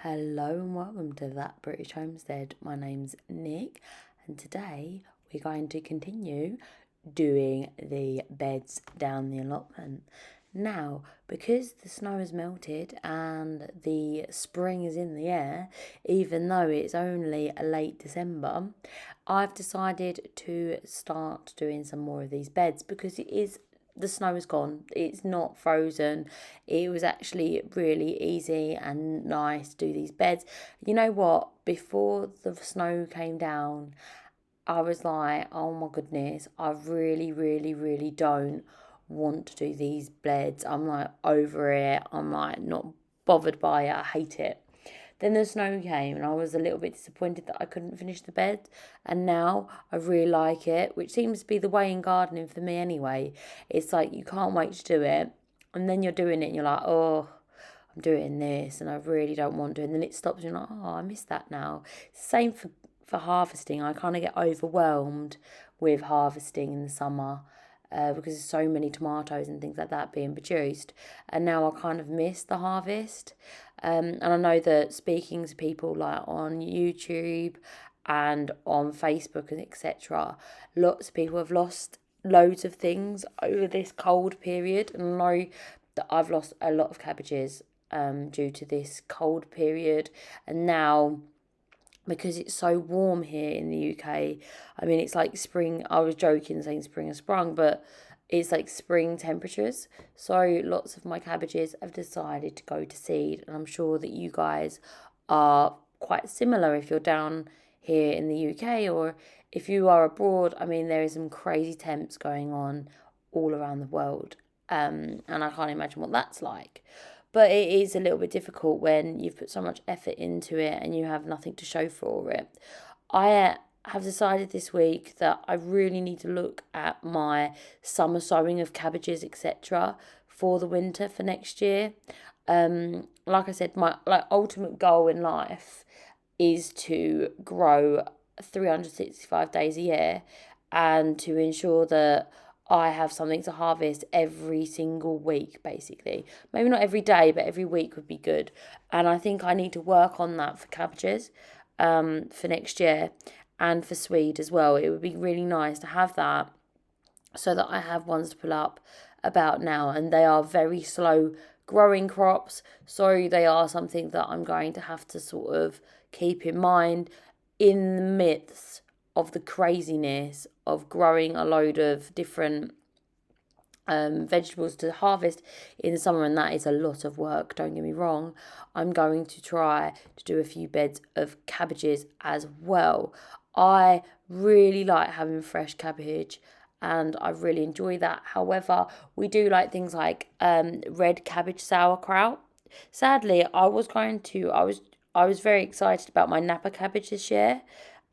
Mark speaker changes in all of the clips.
Speaker 1: Hello and welcome to That British Homestead. My name's Nick, and today we're going to continue doing the beds down the allotment. Now, because the snow has melted and the spring is in the air, even though it's only late December, I've decided to start doing some more of these beds because the snow is gone. It's not frozen. It was actually really easy and nice to do these beds. You know what? Before the snow came down, I was like, oh my goodness, I really, really, really don't want to do these beds. I'm like over it. I'm like not bothered by it. I hate it. Then the snow came and I was a little bit disappointed that I couldn't finish the bed. And now I really like it, which seems to be the way in gardening for me anyway. It's like you can't wait to do it. And then you're doing it and you're like, oh, I'm doing this and I really don't want to. And then it stops and you're like, oh, I miss that now. Same for harvesting. I kind of get overwhelmed with harvesting in the summer. Because there's so many tomatoes and things like that being produced. And now I kind of miss the harvest. And I know that speaking to people like on YouTube and on Facebook and etc., lots of people have lost loads of things over this cold period. And I know that I've lost a lot of cabbages due to this cold period. And now, because it's so warm here in the UK. I mean, it's like spring. I was joking saying spring has sprung, but it's like spring temperatures. So lots of my cabbages have decided to go to seed. And I'm sure that you guys are quite similar if you're down here in the UK or if you are abroad. I mean, there is some crazy temps going on all around the world. And I can't imagine what that's like. But it is a little bit difficult when you've put so much effort into it and you have nothing to show for it. I have decided this week that I really need to look at my summer sowing of cabbages, etc., for the winter for next year. Like I said, my ultimate goal in life is to grow 365 days a year and to ensure that I have something to harvest every single week, basically. Maybe not every day, but every week would be good. And I think I need to work on that for cabbages for next year and for swede as well. It would be really nice to have that so that I have ones to pull up about now. And they are very slow growing crops, so they are something that I'm going to have to sort of keep in mind in the midst of the craziness of growing a load of different vegetables to harvest in the summer, and that is a lot of work, don't get me wrong. I'm going to try to do a few beds of cabbages as well. I really like having fresh cabbage and I really enjoy that. However, we do like things like red cabbage sauerkraut. Sadly, I was very excited about my Napa cabbage this year,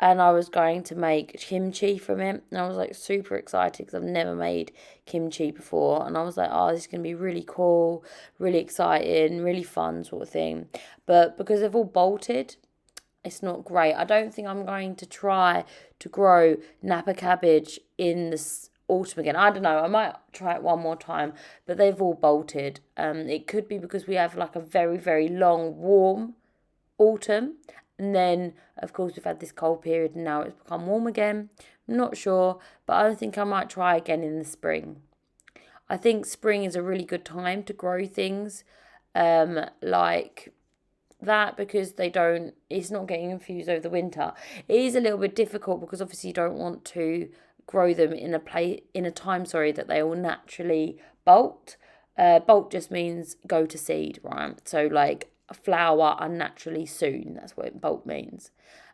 Speaker 1: and I was going to make kimchi from it. And I was like super excited because I've never made kimchi before. And I was like, oh, this is going to be really cool, really exciting, really fun sort of thing. But because they've all bolted, it's not great. I don't think I'm going to try to grow Napa cabbage in this autumn again. I don't know. I might try it one more time, but they've all bolted. It could be because we have like a very, very long, warm autumn. And then, of course, we've had this cold period and now it's become warm again. I'm not sure, but I think I might try again in the spring. I think spring is a really good time to grow things like that because it's not getting infused over the winter. It is a little bit difficult because obviously you don't want to grow them in a time that they will naturally bolt. Bolt just means go to seed, right? So like flower unnaturally soon. That's what bolt means.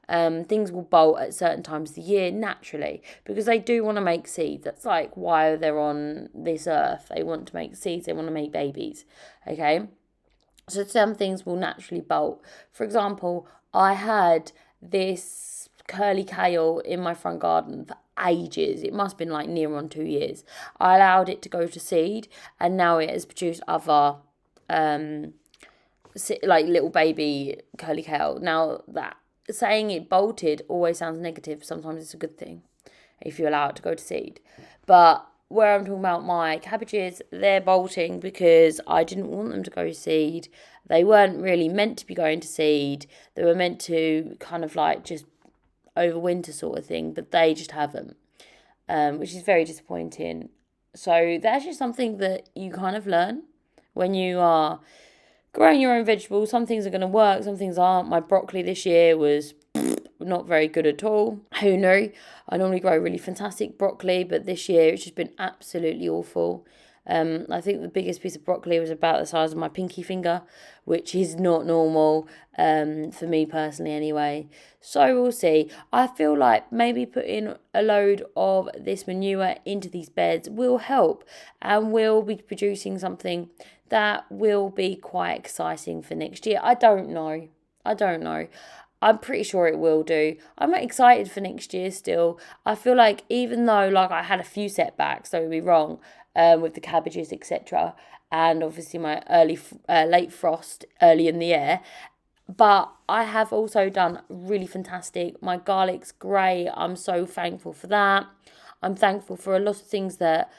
Speaker 1: Things will bolt at certain times of the year naturally because they do want to make seeds. That's like why they're on this earth. They want to make seeds. They want to make babies. Okay. So some things will naturally bolt. For example, I had this curly kale in my front garden for ages. It must have been like near on 2 years. I allowed it to go to seed and now it has produced other like little baby curly kale. Now that saying it bolted always sounds negative. Sometimes it's a good thing if you allow it to go to seed. But where I'm talking about my cabbages, they're bolting because I didn't want them to go seed. They weren't really meant to be going to seed. They were meant to kind of like just overwinter sort of thing, but they just haven't, which is very disappointing. So that's just something that you kind of learn when you are growing your own vegetables. Some things are going to work, some things aren't. My broccoli this year was not very good at all. Who knew? I normally grow really fantastic broccoli, but this year it's just been absolutely awful. I think the biggest piece of broccoli was about the size of my pinky finger, which is not normal for me personally anyway. So we'll see. I feel like maybe putting a load of this manure into these beds will help, and we'll be producing something that will be quite exciting for next year. I don't know. I'm pretty sure it will do. I'm not excited for next year still. I feel like even though like I had a few setbacks, don't get me wrong, with the cabbages, etc., and obviously my late frost early in the year, but I have also done really fantastic. My garlic's great. I'm so thankful for that. I'm thankful for a lot of things that,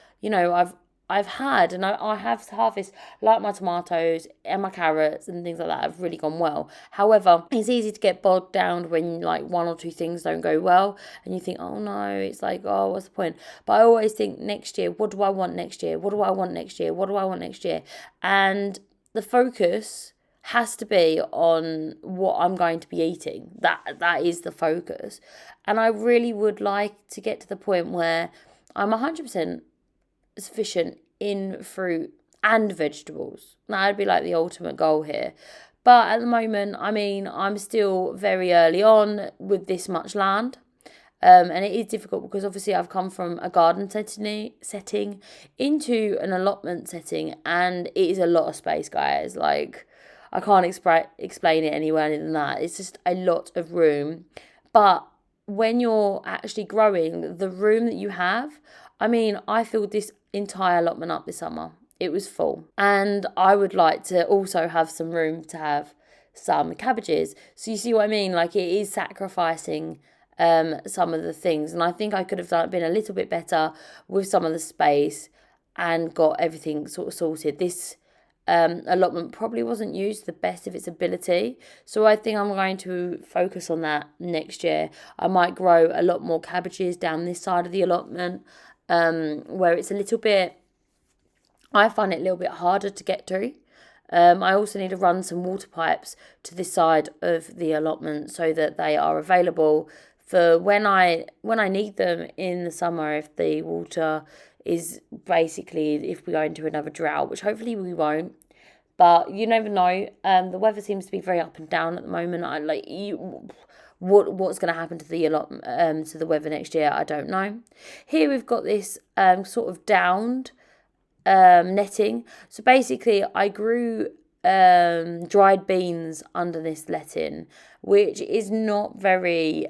Speaker 1: I've had, and I have harvest like my tomatoes and my carrots and things like that have really gone well. However, it's easy to get bogged down when like one or two things don't go well and you think, oh no, it's like, oh, what's the point? But I always think next year, what do I want next year? What do I want next year? What do I want next year? And the focus has to be on what I'm going to be eating. That is the focus. And I really would like to get to the point where I'm 100% sufficient in fruit and vegetables. That would be like the ultimate goal here. But at the moment, I mean, I'm still very early on with this much land. And it is difficult because obviously I've come from a garden setting into an allotment setting, and it is a lot of space, guys. Like, I can't explain it any other than that. It's just a lot of room. But when you're actually growing, the room that you have, I mean, I filled this entire allotment up this summer. It was full. And I would like to also have some room to have some cabbages. So you see what I mean? Like, it is sacrificing some of the things. And I think I could have been a little bit better with some of the space and got everything sort of sorted. This allotment probably wasn't used to the best of its ability. So I think I'm going to focus on that next year. I might grow a lot more cabbages down this side of the allotment, where it's a little bit, I find it a little bit harder to get to. I also need to run some water pipes to this side of the allotment so that they are available for when I need them in the summer, if the water is basically, if we go into another drought, which hopefully we won't. But you never know. The weather seems to be very up and down at the moment. What's going to happen to the weather next year? I don't know. Here we've got this sort of downed netting. So basically, I grew dried beans under this netting, which is not very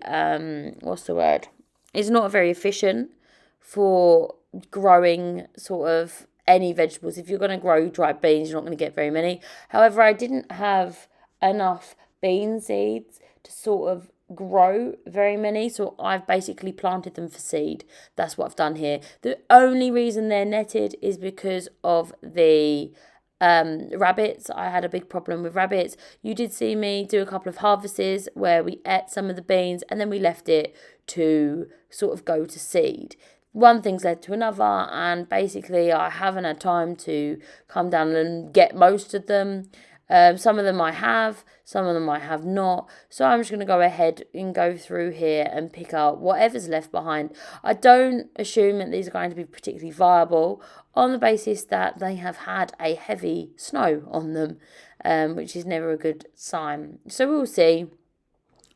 Speaker 1: what's the word? It's not very efficient for growing sort of any vegetables. If you're going to grow dried beans, you're not going to get very many. However, I didn't have enough bean seeds to sort of grow very many, so I've basically planted them for seed. That's what I've done here. The only reason they're netted is because of the rabbits. I had a big problem with rabbits. You did see me do a couple of harvests where we ate some of the beans and then we left it to sort of go to seed. One thing's led to another, and basically I haven't had time to come down and get most of them. Some of them I have, some of them I have not. So I'm just going to go ahead and go through here and pick out whatever's left behind. I don't assume that these are going to be particularly viable on the basis that they have had a heavy snow on them, which is never a good sign. So we'll see.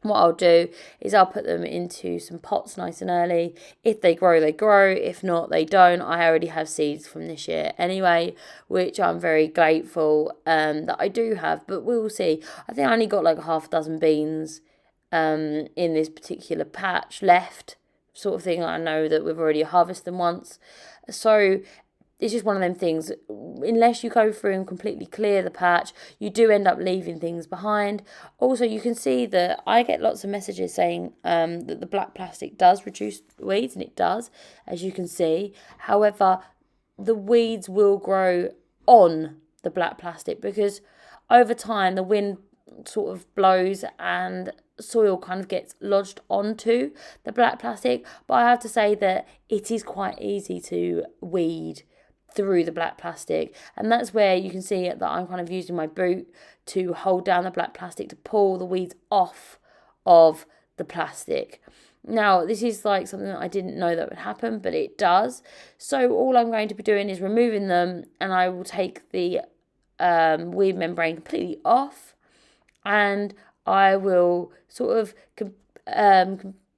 Speaker 1: What I'll do is I'll put them into some pots nice and early. If they grow, they grow. If not, they don't. I already have seeds from this year anyway, which I'm very grateful that I do have. But we'll see. I think I only got like half a dozen beans in this particular patch left, sort of thing. I know that we've already harvested them once. So it's just one of them things. Unless you go through and completely clear the patch, you do end up leaving things behind. Also, you can see that I get lots of messages saying that the black plastic does reduce weeds, and it does, as you can see. However, the weeds will grow on the black plastic because over time the wind sort of blows and soil kind of gets lodged onto the black plastic. But I have to say that it is quite easy to weed through the black plastic, and that's where you can see that I'm kind of using my boot to hold down the black plastic to pull the weeds off of the plastic. Now, this is like something that I didn't know that would happen, but it does. So all I'm going to be doing is removing them, and I will take the weed membrane completely off, and I will sort of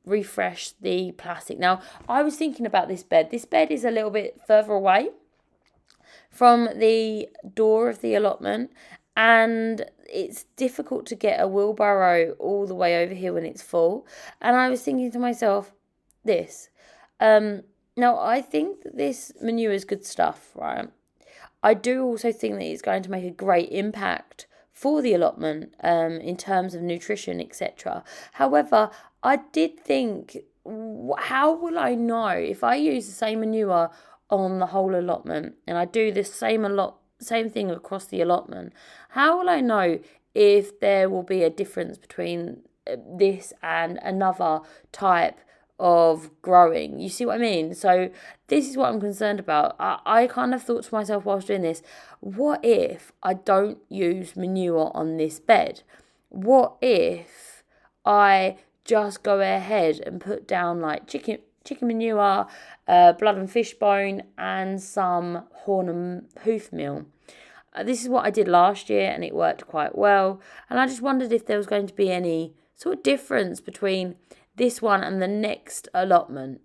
Speaker 1: refresh the plastic. Now, I was thinking about this bed. This bed is a little bit further away from the door of the allotment, and it's difficult to get a wheelbarrow all the way over here when it's full. And I was thinking to myself, now I think that this manure is good stuff, right? I do also think that it's going to make a great impact for the allotment in terms of nutrition, etc. However, I did think, how will I know if I use the same manure on the whole allotment and I do this same thing across the allotment? How will I know if there will be a difference between this and another type of growing? You see what I mean? So this is what I'm concerned about. I kind of thought to myself whilst doing this, what if I don't use manure on this bed? What if I just go ahead and put down like chicken manure, blood and fish bone, and some horn and hoof meal? This is what I did last year, and it worked quite well. And I just wondered if there was going to be any sort of difference between this one and the next allotment.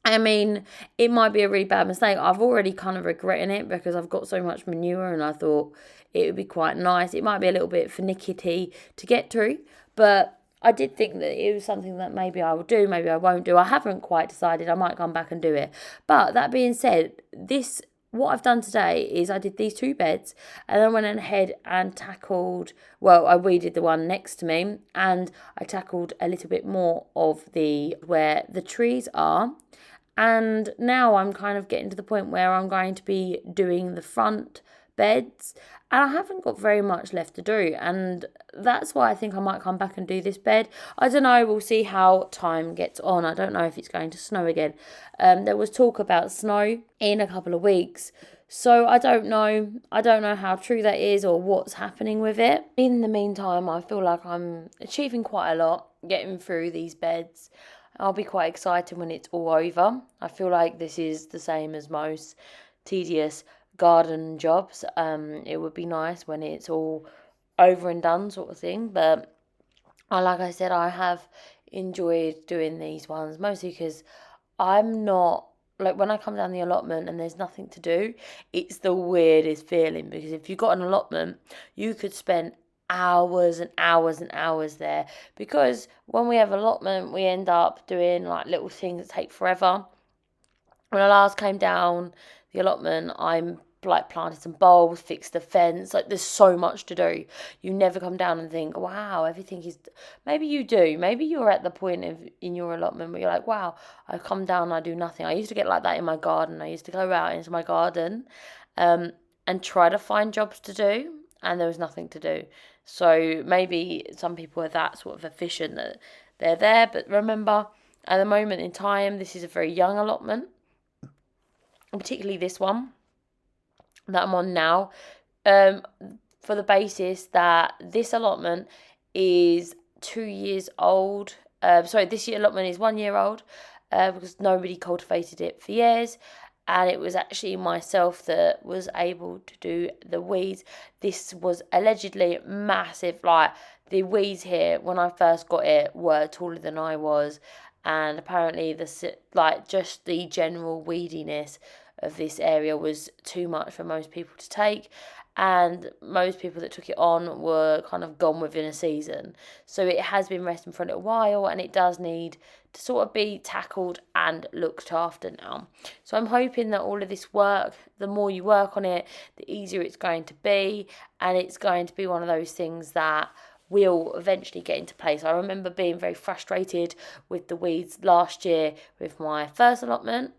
Speaker 1: I mean, it might be a really bad mistake. I've already kind of regretting it because I've got so much manure, and I thought it would be quite nice. It might be a little bit finicky to get through, but I did think that it was something that maybe I will do, maybe I won't do. I haven't quite decided. I might come back and do it. But that being said, what I've done today is I did these 2 beds, and then went ahead and tackled, I weeded the one next to me, and I tackled a little bit more of where the trees are. And now I'm kind of getting to the point where I'm going to be doing the front beds, and I haven't got very much left to do, and that's why I think I might come back and do this bed. I don't know, we'll see how time gets on. I don't know if it's going to snow again. There was talk about snow in a couple of weeks, so I don't know how true that is or what's happening with it. In the meantime, I feel like I'm achieving quite a lot getting through these beds. I'll be quite excited when it's all over. I feel like this is the same as most tedious garden jobs. It would be nice when it's all over and done, sort of thing. But like I said, I have enjoyed doing these ones, mostly because I'm not, like, when I come down the allotment and there's nothing to do, it's the weirdest feeling, because if you've got an allotment, you could spend hours and hours and hours there, because when we have allotment, we end up doing like little things that take forever. When I last came down the allotment, I'm like planted some bulbs, fixed the fence. Like, there's so much to do. You never come down and think, wow, everything is. Maybe you do. Maybe you're at the point in your allotment where you're like, wow, I come down and I do nothing. I used to get like that in my garden. I used to go out into my garden and try to find jobs to do, and there was nothing to do. So maybe some people are that sort of efficient that they're there. But remember, at the moment in time, this is a very young allotment, and particularly this one that I'm on now, for the basis that this allotment is 2 years old. This year allotment is 1 year old, because nobody cultivated it for years. And it was actually myself that was able to do the weeds. This was allegedly massive. Like, the weeds here, when I first got it, were taller than I was. And apparently, just the general weediness of this area was too much for most people to take. and most people that took it on were kind of gone within a season. So it has been resting for a little while, and it does need to sort of be tackled and looked after now. So I'm hoping that all of this work, the more you work on it, the easier it's going to be, and it's going to be one of those things that will eventually get into place. I remember being very frustrated with the weeds last year with my first allotment,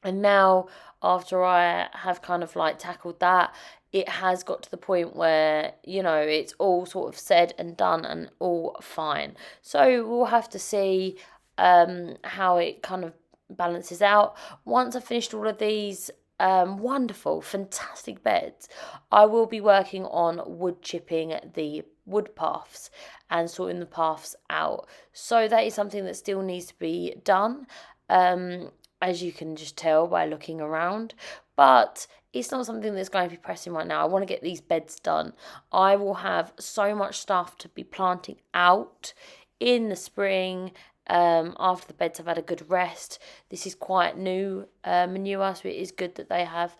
Speaker 1: and now after I have kind of like tackled that, it has got to the point where, it's all sort of said and done and all fine. So we'll have to see how it kind of balances out. Once I've finished all of these wonderful, fantastic beds, I will be working on wood chipping the wood paths and sorting the paths out. So that is something that still needs to be done. As you can just tell by looking around, but it's not something that's going to be pressing right now. I want to get these beds done. I will have so much stuff to be planting out in the spring after the beds have had a good rest. This is quite new manure, so it is good that they have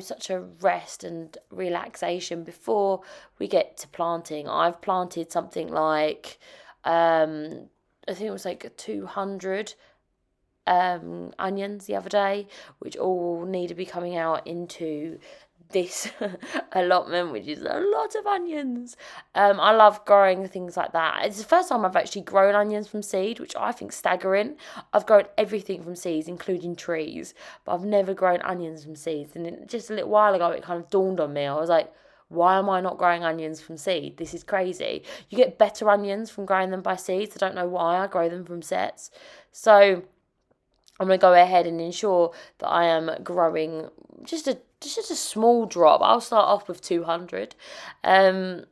Speaker 1: such a rest and relaxation before we get to planting. I've planted something like I think it was like 200 onions the other day, which all need to be coming out into this allotment, which is a lot of onions. I love growing things like that. It's the first time I've actually grown onions from seed, which I think is staggering. I've grown everything from seeds, including trees, but I've never grown onions from seeds. And just a little while ago, it kind of dawned on me. I was like, why am I not growing onions from seed? This is crazy. You get better onions from growing them by seeds. I don't know why. I grow them from sets. So I'm going to go ahead and ensure that I am growing just a small drop. I'll start off with 200. I'm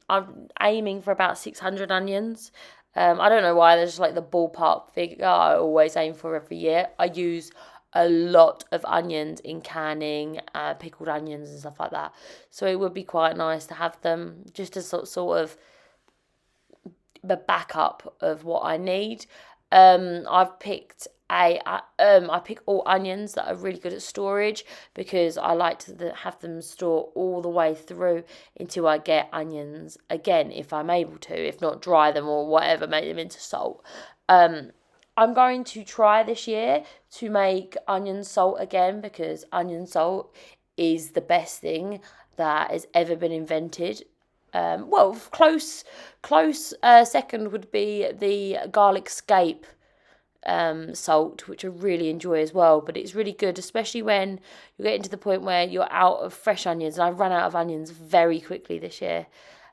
Speaker 1: aiming for about 600 onions. I don't know why, there's just like the ballpark figure I always aim for every year. I use a lot of onions in canning, pickled onions and stuff like that. So it would be quite nice to have them just as sort of the backup of what I need. I've picked I pick all onions that are really good at storage, because I like to have them store all the way through until I get onions again, if I'm able to, if not dry them or whatever, make them into salt. I'm going to try this year to make onion salt again, because onion salt is the best thing that has ever been invented. Close second would be the garlic scape salt, which I really enjoy as well. But it's really good, especially when you're getting to the point where you're out of fresh onions. And I've run out of onions very quickly this year.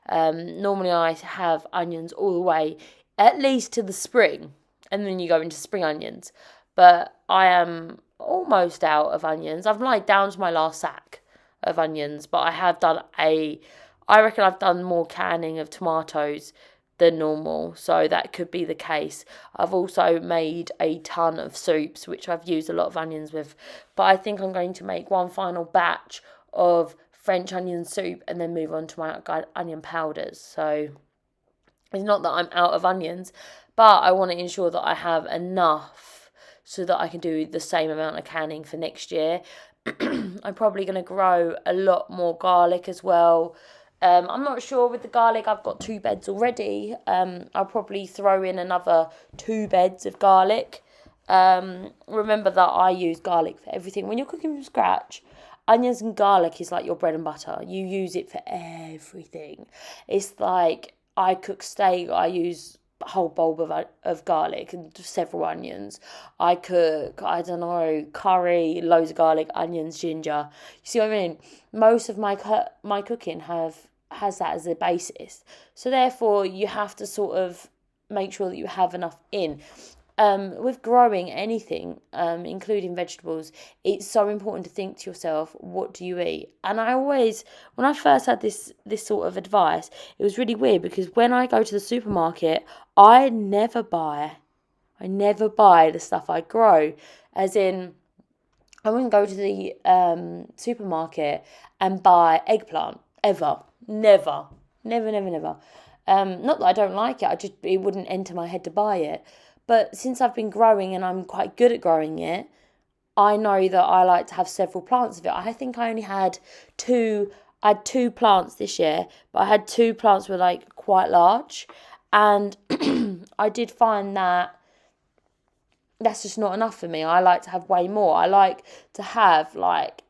Speaker 1: Normally I have onions all the way at least to the spring, and then you go into spring onions. But I am almost out of onions. I've like down to my last sack of onions, but I reckon I've done more canning of tomatoes than normal, so that could be the case. I've also made a ton of soups, which I've used a lot of onions with, but I think I'm going to make one final batch of French onion soup and then move on to my onion powders. So it's not that I'm out of onions, but I want to ensure that I have enough so that I can do the same amount of canning for next year. I'm probably going to grow a lot more garlic as well. I'm not sure with the garlic. I've got 2 beds already. I'll probably throw in another 2 beds of garlic. Remember that I use garlic for everything. When you're cooking from scratch, onions and garlic is like your bread and butter. You use it for everything. It's like I cook steak, I use a whole bulb of garlic and several onions. I cook, curry, loads of garlic, onions, ginger. You see what I mean? Most of my cooking has that as a basis. So therefore, you have to sort of make sure that you have enough in. With growing anything, including vegetables, it's so important to think to yourself, what do you eat? And I always, when I first had this sort of advice, it was really weird, because when I go to the supermarket, I never buy the stuff I grow. As in, I wouldn't go to the supermarket and buy eggplant, ever. Never. Not that I don't like it, it wouldn't enter my head to buy it. But since I've been growing and I'm quite good at growing it, I know that I like to have several plants of it. I think I only had 2 I had 2 plants this year, but I had 2 plants were like quite large, and I did find that that's just not enough for me. I like to have way more. I like to have like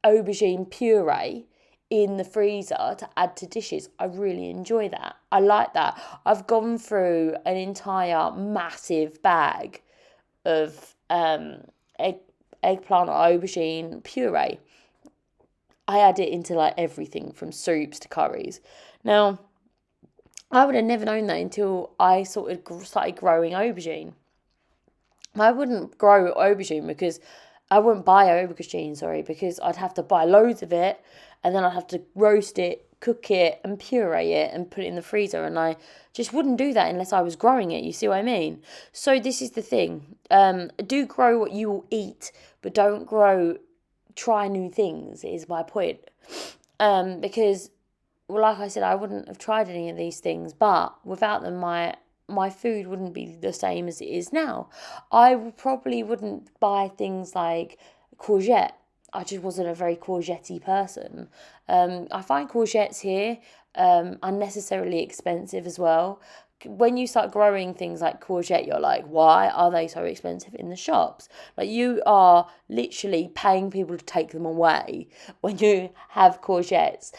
Speaker 1: aubergine puree in the freezer to add to dishes. I really enjoy that. I like that. I've gone through an entire massive bag of eggplant or aubergine puree. I add it into like everything from soups to curries. Now, I would have never known that until I sort of started growing aubergine. I wouldn't grow aubergine because I wouldn't buy aubergine, because I'd have to buy loads of it, and then I'd have to roast it, cook it, and puree it, and put it in the freezer, and I just wouldn't do that unless I was growing it, you see what I mean? So this is the thing, do grow what you will eat, but don't try new things, is my point, because, well, like I said, I wouldn't have tried any of these things, but without them, my food wouldn't be the same as it is now. I probably wouldn't buy things like courgette. I just wasn't a very courgette-y person. I find courgettes here unnecessarily expensive as well. When you start growing things like courgette, you're like, why are they so expensive in the shops? Like, you are literally paying people to take them away when you have courgettes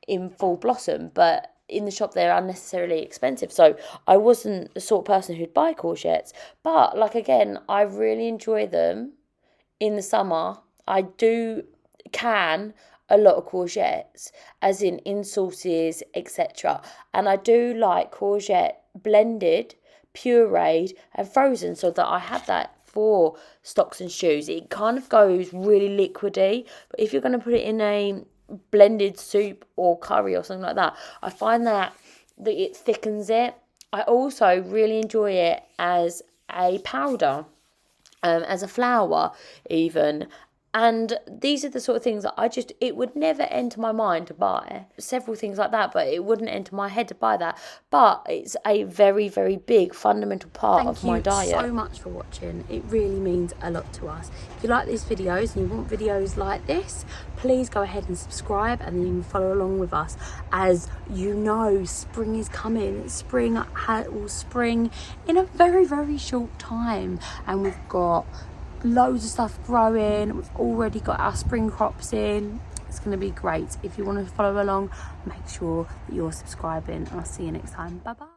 Speaker 1: in full blossom, but in the shop they're unnecessarily expensive. So I wasn't the sort of person who'd buy courgettes, but like, again, I really enjoy them in the summer. I do can a lot of courgettes, as in sauces, etc. And I do like courgette blended, pureed and frozen, so that I have that for stocks and stews. It kind of goes really liquidy, but if you're going to put it in a blended soup or curry or something like that, I find that it thickens it. I also really enjoy it as a powder, as a flour even. And these are the sort of things that it would never enter my mind to buy. Several things like that, but it wouldn't enter my head to buy that. But it's a very, very big fundamental part of my diet.
Speaker 2: Thank you so much for watching. It really means a lot to us. If you like these videos and you want videos like this, please go ahead and subscribe, and then you can follow along with us. As you know, spring is coming. Spring will spring in a very, very short time. And we've got loads of stuff growing. We've already got our spring crops in. It's going to be great. If you want to follow along, make sure that you're subscribing, and I'll see you next time. Bye bye.